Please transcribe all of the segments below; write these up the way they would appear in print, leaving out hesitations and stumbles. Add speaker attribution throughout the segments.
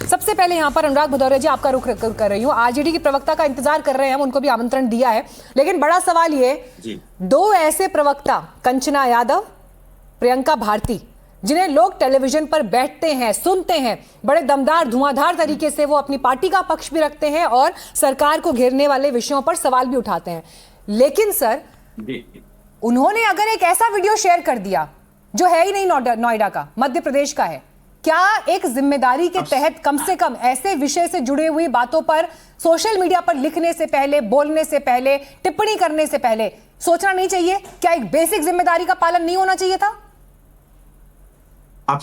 Speaker 1: सबसे पहले यहाँ पर अनुराग भदौरिया जी आपका रुख कर रही हूँ। आरजेडी की प्रवक्ता का इंतजार कर रहे हैं हम, उनको भी आमंत्रण दिया है, लेकिन बड़ा सवाल ये, दो ऐसे प्रवक्ता कंचना यादव, प्रियंका भारती, जिन्हें लोग टेलीविजन पर बैठते हैं, सुनते हैं, बड़े दमदार धुआंधार तरीके से वो अपनी पार्टी का पक्ष भी रखते हैं और सरकार को घेरने वाले विषयों पर सवाल भी उठाते हैं। लेकिन सर, उन्होंने अगर एक ऐसा वीडियो शेयर कर दिया जो है ही नहीं नोएडा का, मध्य प्रदेश का है, क्या एक जिम्मेदारी के तहत कम से कम ऐसे विषय से जुड़े हुई बातों पर सोशल मीडिया पर लिखने से पहले, बोलने से पहले, टिप्पणी करने से पहले सोचना नहीं चाहिए? क्या एक बेसिक जिम्मेदारी का पालन नहीं होना चाहिए था?
Speaker 2: अब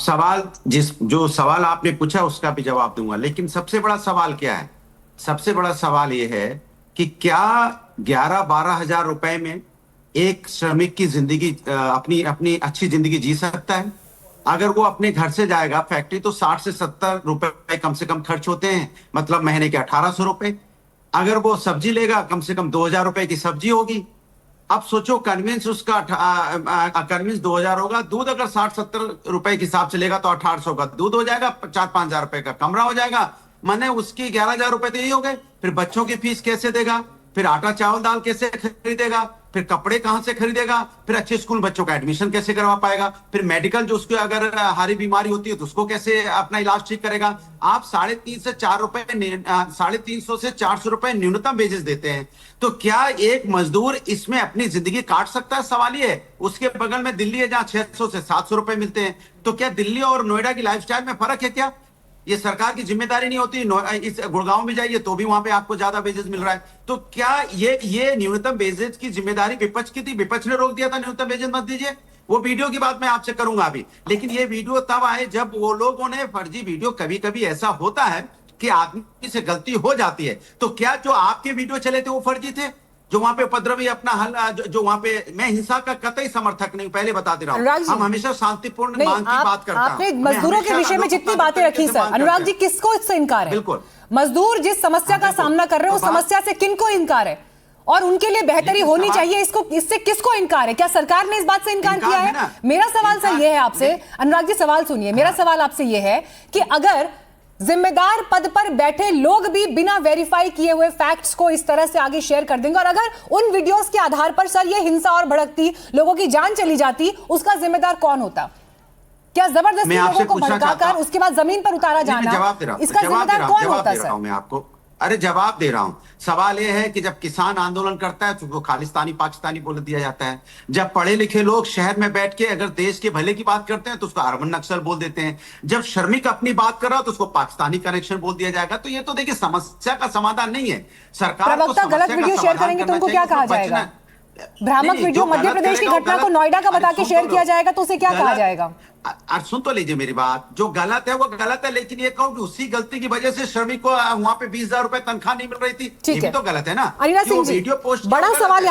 Speaker 2: जो सवाल आपने पूछा उसका भी जवाब दूंगा, लेकिन सबसे बड़ा सवाल क्या है? सबसे बड़ा सवाल यह है कि क्या 11-12 हजार रुपए में एक श्रमिक की जिंदगी, अपनी अच्छी जिंदगी जी सकता है? अगर वो अपने घर से जाएगा फैक्ट्री तो 60 से 70 रुपए कम से कम खर्च होते हैं, मतलब महीने के 1800 रुपए। अगर वो सब्जी लेगा कम से कम 2000 रुपए की सब्जी होगी। अब सोचो कन्वेंस उसका कन्वेंस 2000 होगा, दूध अगर 60-70 रुपए के हिसाब से लेगा तो 1800 का दूध हो जाएगा, 4-5 हजार रुपए का कमरा हो जाएगा, माने उसकी 11,000 रुपए तो यही हो गए। फिर बच्चों की फीस कैसे देगा? फिर आटा चावल दाल कैसे खरीदेगा? फिर कपड़े कहां से खरीदेगा? फिर अच्छे स्कूल बच्चों का एडमिशन कैसे करवा पाएगा? फिर मेडिकल जो उसको अगर हारी बीमारी होती है तो उसको कैसे अपना इलाज ठीक करेगा? आप 350 से 4 रुपए 350 से 400 रुपए न्यूनतम वेजेस देते हैं, तो क्या एक मजदूर इसमें अपनी जिंदगी काट सकता है? सवाल ये है। उसके बगल में दिल्ली है जहां 600 से 700 रुपए मिलते हैं, तो क्या दिल्ली और नोएडा की लाइफस्टाइल में फर्क है क्या? ये सरकार की जिम्मेदारी नहीं होती? इस गुड़गांव में जाइए तो भी वहां पे आपको ज्यादा वेजेस मिल रहा है। तो क्या ये न्यूनतम वेजेस की जिम्मेदारी विपक्ष की थी? विपक्ष ने रोक दिया था न्यूनतम वेजेस मत दीजिए। वो वीडियो की बात मैं आपसे करूंगा अभी, लेकिन ये वीडियो तब आए जब वो लोगों ने फर्जी वीडियो, कभी कभी ऐसा होता है कि आदमी से गलती हो जाती है, तो क्या जो आपके वीडियो चले थे वो फर्जी थे? जो वहां पे उपद्रवी अपना हल, जो वहां पे, मैं हिंसा का कतई समर्थक नहीं, पहले बता दे रहा हूं, हम हमेशा शांतिपूर्ण मांग की बात करते हैं।
Speaker 1: आपने मजदूरों के विषय में जितनी बातें रखी सर, अनुराग जी, किसको इससे इनकार है?
Speaker 2: बिल्कुल,
Speaker 1: मजदूर जिस समस्या का सामना कर रहे हैं उस समस्या से किनको इनकार है? और उनके लिए बेहतरी होनी चाहिए, इससे किसको इनकार है? क्या सरकार ने इस बात से इनकार किया है? मेरा सवाल सर ये है आपसे, अनुराग जी सवाल सुनिए, मेरा सवाल आपसे ये है कि अगर जिम्मेदार पद पर बैठे लोग भी बिना वेरीफाई किए हुए फैक्ट्स को इस तरह से आगे शेयर कर देंगे, और अगर उन वीडियोस के आधार पर सर ये हिंसा और भड़कती, लोगों की जान चली जाती, उसका जिम्मेदार कौन होता? क्या जबरदस्ती लोगों को भड़काकर उसके बाद जमीन पर उतारा जाना, इसका जिम्मेदार कौन होता सर?
Speaker 2: मैं आपको जवाब दे रहा हूं। सवाल यह है कि जब किसान आंदोलन करता है तो उसको खालिस्तानी पाकिस्तानी बोल दिया जाता है। जब पढ़े लिखे लोग शहर में बैठ के अगर देश के भले की बात करते हैं तो उसको अरबन नक्सल बोल देते हैं। जब श्रमिक अपनी बात कर रहा है तो उसको पाकिस्तानी कनेक्शन बोल दिया जाएगा। तो ये तो देखिए समस्या का समाधान नहीं है। सरकार को
Speaker 1: गलत वीडियो शेयर करेंगे तो उनको क्या कहा जाएगा? भ्रामक वीडियो मध्य प्रदेश की घटना को नोएडा का बता के शेयर किया जाएगा तो उसे क्या कहा जाएगा?
Speaker 2: सुन तो लीजिए मेरी बात, जो गलत है वो गलत है, लेकिन ये कहूं कि उसी गलती की वजह से श्रमिक को वहां पे 20,000 रुपए तनख्वाह नहीं मिल रही थी, ये भी तो गलत है ना।
Speaker 1: अनिला सिंह जी, बड़ा सवाल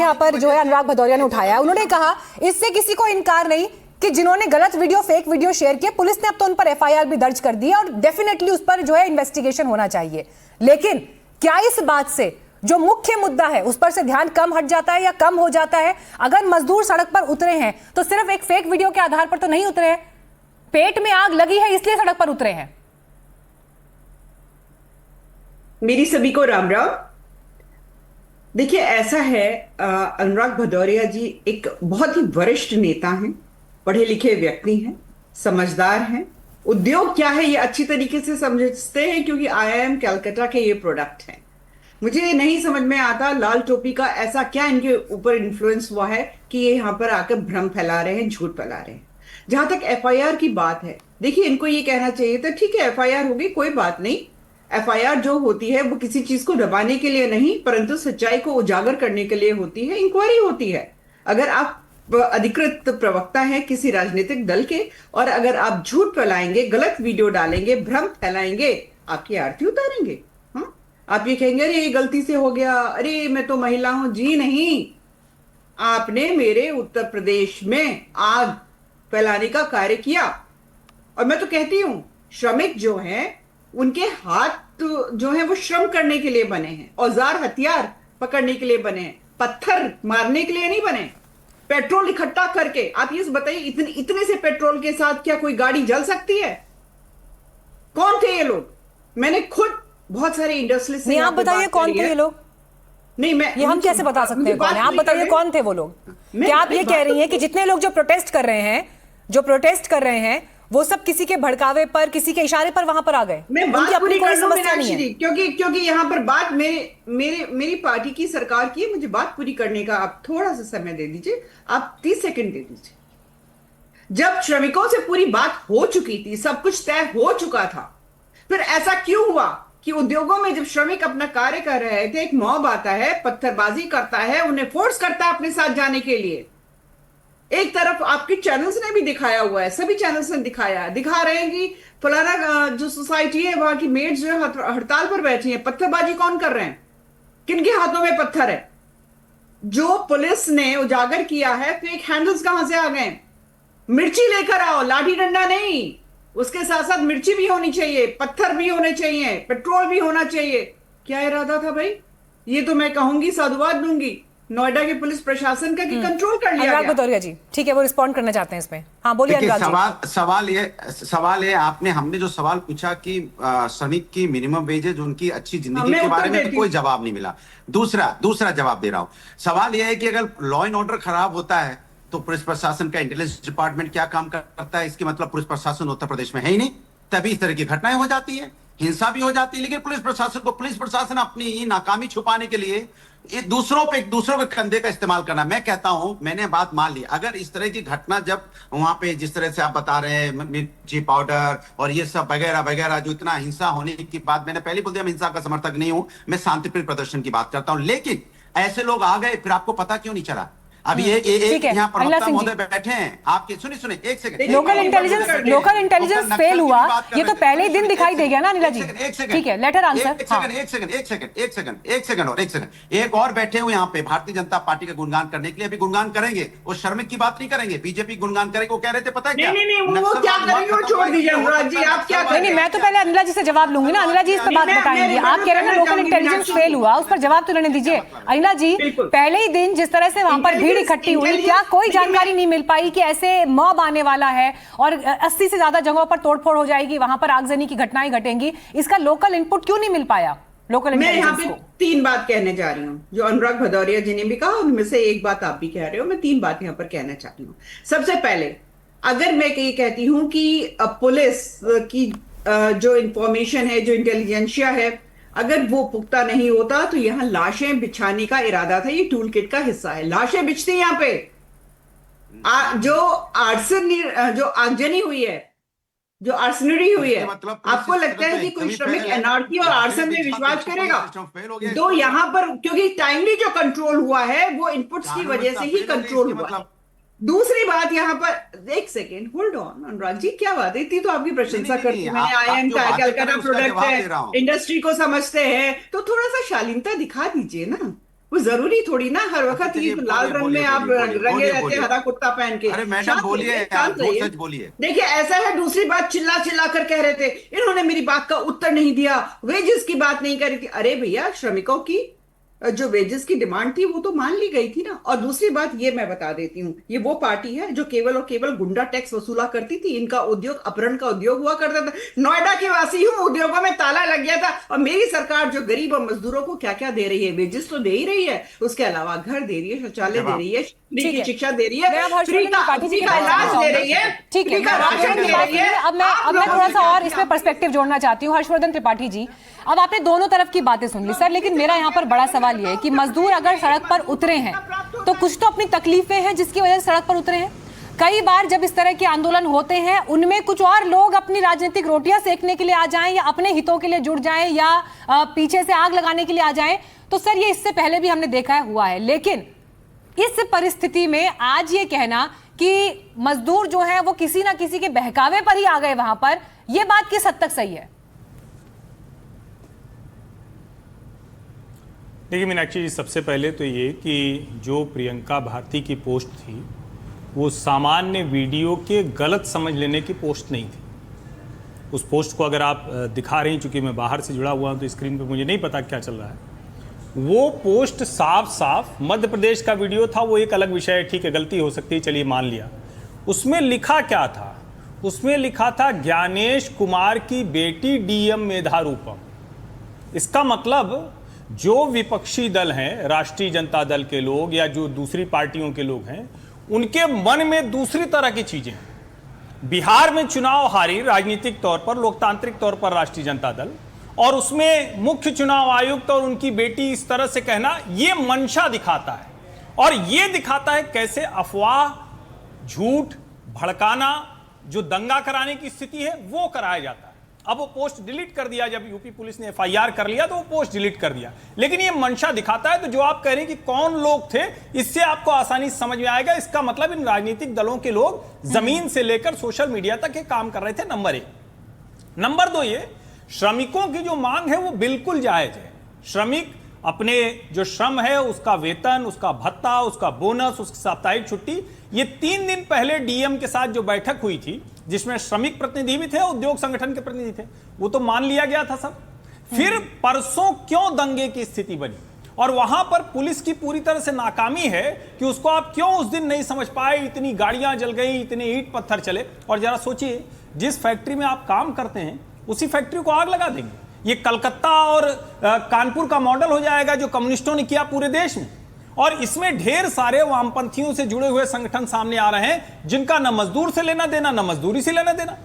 Speaker 1: यहाँ पर जो है अनुराग भदौरिया ने उठाया, उन्होंने कहा इससे किसी को इनकार नहीं कि जिन्होंने गलत वीडियो, फेक वीडियो शेयर किए, पुलिस ने अब तो उन पर FIR भी दर्ज कर दी है और डेफिनेटली उस पर जो है इन्वेस्टिगेशन होना चाहिए। लेकिन क्या इस बात से जो मुख्य मुद्दा है उस पर से ध्यान कम हट जाता है या कम हो जाता है? अगर मजदूर सड़क पर उतरे हैं तो सिर्फ एक फेक वीडियो के आधार पर तो नहीं उतरे हैं, पेट में आग लगी है इसलिए सड़क पर उतरे हैं।
Speaker 3: मेरी सभी को राम राम। देखिए ऐसा है, अनुराग भदौरिया जी एक बहुत ही वरिष्ठ नेता हैं, पढ़े लिखे व्यक्ति हैं, समझदार हैं, उद्योग क्या है ये अच्छी तरीके से समझते हैं क्योंकि IIM कलकत्ता के ये प्रोडक्ट हैं। मुझे नहीं समझ में आता लाल टोपी का ऐसा क्या इनके ऊपर इन्फ्लुएंस हुआ है कि ये यहाँ पर आकर भ्रम फैला रहे हैं, झूठ फैला रहे हैं। जहां तक FIR की बात है, देखिए इनको ये कहना चाहिए था ठीक है FIR होगी, कोई बात नहीं। FIR जो होती है वो किसी चीज को दबाने के लिए नहीं परंतु सच्चाई को उजागर करने के लिए होती है, इंक्वायरी होती है। अगर आप अधिकृत प्रवक्ता हैं किसी राजनीतिक दल के और अगर आप झूठ फैलाएंगे, गलत वीडियो डालेंगे, भ्रम फैलाएंगे, आपकी आरती उतारेंगे। आप ये कहेंगे अरे ये गलती से हो गया, अरे मैं तो महिला हूं। जी नहीं, आपने मेरे उत्तर प्रदेश में आग फैलाने का कार्य किया। और मैं तो कहती हूं श्रमिक जो हैं उनके हाथ जो हैं वो श्रम करने के लिए बने हैं, औजार हथियार पकड़ने के लिए बने हैं, पत्थर मारने के लिए नहीं बने। पेट्रोल इकट्ठा करके, आप ये बताइए इतने से पेट्रोल के साथ क्या कोई गाड़ी जल सकती है? कौन थे ये लोग? मैंने खुद बहुत सारे इंडस्ट्रियलिस्ट से
Speaker 1: नहीं,
Speaker 3: यहाँ
Speaker 1: आप
Speaker 3: पे
Speaker 1: बताइए
Speaker 3: बात
Speaker 1: कौन
Speaker 3: करी
Speaker 1: थे
Speaker 3: है।
Speaker 1: ये लोग?
Speaker 3: नहीं, मैं
Speaker 1: ये हम कैसे बता सकते
Speaker 3: मुझे
Speaker 1: हैं कौन
Speaker 3: बात
Speaker 1: है? आप
Speaker 3: पूरी
Speaker 1: बताइए
Speaker 3: करने-
Speaker 1: कौन थे वो लोग?
Speaker 3: मैं-
Speaker 1: क्या आप ये
Speaker 3: मैं
Speaker 1: कह
Speaker 3: बात
Speaker 1: रही हैं कि जितने लोग जो प्रोटेस्ट कर रहे हैं वो सब किसी के भड़कावे पर, किसी के इशारे पर वहां पर आ गए?
Speaker 3: मैं
Speaker 1: उनकी
Speaker 3: बात
Speaker 1: अपनी
Speaker 3: पूरी
Speaker 1: कोई
Speaker 3: कर लूं
Speaker 1: समस्या नहीं
Speaker 3: मीनाक्षी
Speaker 1: है।
Speaker 3: जी, क्योंकि यहाँ पर बात मेरी पार्टी की सरकार की है, मुझे बात पूरी करने का आप थोड़ा सा समय दे दीजिए, आप 30 सेकंड दे दीजिए। जब श्रमिकों से पूरी बात हो चुकी थी, सब कुछ तय हो चुका था, फिर ऐसा क्यों हुआ कि उद्योगों में जब श्रमिक अपना कार्य कर रहे थे, एक मॉब आता है, पत्थरबाजी करता है, उन्हें फोर्स करता है अपने साथ जाने के लिए। एक तरफ आपके चैनल्स ने भी दिखाया हुआ है, सभी चैनल्स ने दिखा रहे हैं कि फलाना जो सोसाइटी है वहां की मेड्स जो है हड़ताल पर बैठी है। पत्थरबाजी कौन कर रहे हैं? किनके हाथों में पत्थर है? जो पुलिस ने उजागर किया है, फेक हैंडल्स कहां से आ गए? मिर्ची लेकर आओ, लाठी डंडा नहीं, उसके साथ साथ मिर्ची भी होनी चाहिए, पत्थर भी होने चाहिए, पेट्रोल भी होना चाहिए। क्या इरादा था भाई? ये तो मैं कहूंगी, साधुवाद दूंगी नोएडा के पुलिस प्रशासन का कि कंट्रोल कर लिया
Speaker 1: अनुराग
Speaker 3: गया।
Speaker 1: भदौरिया जी, ठीक है, वो रिस्पॉन्ड करना चाहते हैं इसमें। हाँ, बोलिए
Speaker 2: देखिए,
Speaker 1: अनुराग जी।
Speaker 2: सवाल ये हमने जो सवाल पूछा कि श्रमिक की मिनिमम वेजेज, उनकी अच्छी जिंदगी
Speaker 3: मैं
Speaker 2: के बारे
Speaker 3: उत्तर
Speaker 2: में
Speaker 3: देती
Speaker 2: तो कोई
Speaker 3: हूँ।
Speaker 2: जवाब नहीं मिला। दूसरा जवाब दे रहा हूं। सवाल यह है कि अगर लॉ एंड ऑर्डर खराब होता है तो पुलिस प्रशासन का इंटेलिजेंस डिपार्टमेंट क्या काम करता है? इसके मतलब पुलिस प्रशासन उत्तर प्रदेश में है ही नहीं, तभी इस तरह की घटनाएं हो जाती है, हिंसा भी हो जाती है। लेकिन पुलिस प्रशासन अपनी नाकामी छुपाने के लिए ये दूसरों के कंधे का इस्तेमाल करना। मैं कहता हूं, मैंने बात मान ली, अगर इस तरह की घटना जब वहां पे जिस तरह से आप बता रहे हैं, मिर्ची पाउडर और ये सब वगैरह वगैरह, जो इतना हिंसा होने की बात, मैंने पहले बोल दिया मैं हिंसा का समर्थक नहीं हूं, मैं शांतिप्रिय प्रदर्शन की बात करता हूं। लेकिन ऐसे लोग आ गए, फिर आपको पता क्यों नहीं चला? अभी एक यहाँ प्रवक्ता महोदय बैठे हैं आपके, सुनिए एक सेकंड।
Speaker 1: लोकल इंटेलिजेंस फेल हुआ, ये तो पहले ही दिन दिखाई दे गया ना अनिला जी। ठीक है, लेट हर आंसर।
Speaker 2: एक सेकंड। एक और बैठे हुए यहाँ पे भारतीय जनता पार्टी का गुणगान करने के लिए, अभी गुणगान करेंगे, वो श्रमिक की बात नहीं करेंगे, बीजेपी गुणगान करेंगे। वो कह रहे थे पता है क्या?
Speaker 3: नहीं, वो क्या करेंगे वो छोड़ दीजिए अनुराग जी, आप क्या
Speaker 1: नहीं, मैं तो पहले अनिला जी से जवाब लूंगी ना। अनिला जी इस पर बात बताएंगी। आप कह रहे हैं ना लोकल इंटेलिजेंस फेल हुआ, उस पर जवाब तो लेने दीजिए। अनिला जी, पहले ही दिन जिस तरह से वहां पर भीड़ इकट्ठी हुई, क्या कोई जानकारी नहीं मिल पाई कि ऐसे मॉब आने वाला है और 80 से ज्यादा जगहों पर तोड़फोड़ हो जाएगी, वहां पर आगजनी की घटनाएं घटेंगी? इसका लोकल इनपुट क्यों नहीं मिल पाया लोकल
Speaker 3: मैं यहाँ
Speaker 1: इंटेलिजेंस
Speaker 3: पे
Speaker 1: को?
Speaker 3: 3 बात कहने जा रही हूँ, जो अनुराग भदौरिया जी ने भी कहा, उनमें से एक बात आप भी कह रहे हो। मैं 3 बात यहाँ पर कहना चाहती हूँ। सबसे पहले, अगर मैं ये कहती हूँ कि पुलिस की जो इंफॉर्मेशन है, जो इंटेलिजेंशिया है, अगर वो पुख्ता नहीं होता तो यहाँ लाशें बिछाने का इरादा था। ये टूल किट का हिस्सा है, लाशें बिछती यहाँ पे। जो आगजनी हुई है, जो आर्सनरी हुई है,
Speaker 2: मतलब
Speaker 3: आपको लगता है कि कोई श्रमिक एनआरकी और आर्सन में विश्वास करेगा? तो यहाँ पर क्योंकि टाइमली जो कंट्रोल हुआ है वो इनपुट्स की वजह से ही कंट्रोल हुआ है। दूसरी बात यहाँ पर, एक second hold on Anurag ji, क्या बात है? इतनी तो आपकी प्रशंसा करती हूँ मैंने, IIM का कलकत्ता प्रोडक्ट है, इंडस्ट्री को समझते हैं, तो थोड़ा सा शालीनता दिखा दीजिए ना। वो जरूरी थोड़ी ना हर वक्त ये लाल रंग में आप रंगे रहते, हरा कुर्ता पहन के।
Speaker 2: अरे मैडम बोलिए, सच बोलिए।
Speaker 3: देखिए ऐसा है, दूसरी बात चिल्ला चिल्ला कर कह रहे थे, इन्होंने मेरी बात का उत्तर नहीं दिया, वेजेस की बात नहीं करी थी। अरे भैया, श्रमिकों की जो वेजेस की डिमांड थी वो तो मान ली गई थी ना। और दूसरी बात ये मैं बता देती हूँ, ये वो पार्टी है जो केवल और केवल गुंडा टैक्स वसूला करती थी। इनका उद्योग अपहरण का उद्योग हुआ करता था। नोएडा की वासी हूं, उद्योगों में ताला लग गया था। और मेरी सरकार जो गरीब और मजदूरों को क्या क्या दे रही है, वेजेस तो दे ही रही है, उसके अलावा घर दे रही है, शौचालय दे रही है, फ्री की शिक्षा दे रही है, फ्री का इलाज दे रही है,
Speaker 1: ठीक है,
Speaker 3: फ्री का राशन दे रही है।
Speaker 1: अब मैं थोड़ा सा और इसमें पर्सपेक्टिव जोड़ना चाहती हूँ। हर्षवर्धन त्रिपाठी जी, अब आपने दोनों तरफ की बातें सुन ली सर, लेकिन मेरा यहाँ पर बड़ा सवाल ये है कि मजदूर अगर सड़क पर उतरे हैं तो कुछ तो अपनी तकलीफें हैं जिसकी वजह से सड़क पर उतरे हैं। कई बार जब इस तरह के आंदोलन होते हैं, उनमें कुछ और लोग अपनी राजनीतिक रोटियां सेकने के लिए आ जाएं या अपने हितों के लिए जुड़ जाएं या पीछे से आग लगाने के लिए आ जाएं, तो सर ये इससे पहले भी हमने देखा है, हुआ है। लेकिन इस परिस्थिति में आज ये कहना कि मजदूर जो है वो किसी ना किसी के बहकावे पर ही आ गए वहां पर, यह बात किस हद तक सही है?
Speaker 4: देखिए मीनाक्षी जी, सबसे पहले तो ये कि जो प्रियंका भारती की पोस्ट थी वो सामान्य वीडियो के गलत समझ लेने की पोस्ट नहीं थी। उस पोस्ट को अगर आप दिखा रही, चूंकि मैं बाहर से जुड़ा हुआ हूं तो स्क्रीन पे मुझे नहीं पता क्या चल रहा है। वो पोस्ट साफ साफ मध्य प्रदेश का वीडियो था, वो एक अलग विषय है, ठीक है गलती हो सकती है, चलिए मान लिया। उसमें लिखा क्या था? उसमें लिखा था ज्ञानेश कुमार की बेटी डीएम मेधारूपम। इसका मतलब जो विपक्षी दल हैं, राष्ट्रीय जनता दल के लोग या जो दूसरी पार्टियों के लोग हैं, उनके मन में दूसरी तरह की चीजें हैं। बिहार में चुनाव हारी राजनीतिक तौर पर, लोकतांत्रिक तौर पर राष्ट्रीय जनता दल, और उसमें मुख्य चुनाव आयुक्त और उनकी बेटी इस तरह से कहना, यह मंशा दिखाता है और यह दिखाता है कैसे अफवाह, झूठ, भड़काना, जो दंगा कराने की स्थिति है वो कराया जाता है। अब वो पोस्ट डिलीट कर दिया, जब यूपी पुलिस ने एफआईआर कर लिया तो वो पोस्ट डिलीट कर दिया, लेकिन ये मंशा दिखाता है। तो जो आप कह रहे हैं कि कौन लोग थे, इससे आपको आसानी से समझ में आएगा। इसका मतलब इन राजनीतिक दलों के लोग जमीन से लेकर सोशल मीडिया तक ये काम कर रहे थे, नंबर 1। नंबर 2, ये श्रमिकों की जो मांग है वो बिल्कुल जायज है। श्रमिक अपने जो श्रम है, उसका वेतन, उसका भत्ता, उसका बोनस, उसकी साप्ताहिक छुट्टी, ये 3 दिन पहले डीएम के साथ जो बैठक हुई थी, जिसमें श्रमिक प्रतिनिधि भी थे, उद्योग संगठन के प्रतिनिधि थे, वो तो मान लिया गया था सब। फिर परसों क्यों दंगे की स्थिति बनी, और वहां पर पुलिस की पूरी तरह से नाकामी है कि उसको आप क्यों उस दिन नहीं समझ पाए। इतनी गाड़ियां जल गई, इतने ईंट पत्थर चले। और जरा सोचिए, जिस फैक्ट्री में आप काम करते हैं उसी फैक्ट्री को आग लगा देंगे। ये कलकत्ता और कानपुर का मॉडल हो जाएगा जो कम्युनिस्टों ने किया पूरे देश में। और इसमें ढेर सारे वामपंथियों से जुड़े हुए संगठन सामने आ रहे हैं, जिनका न मजदूर से लेना देना, न मजदूरी से लेना देना।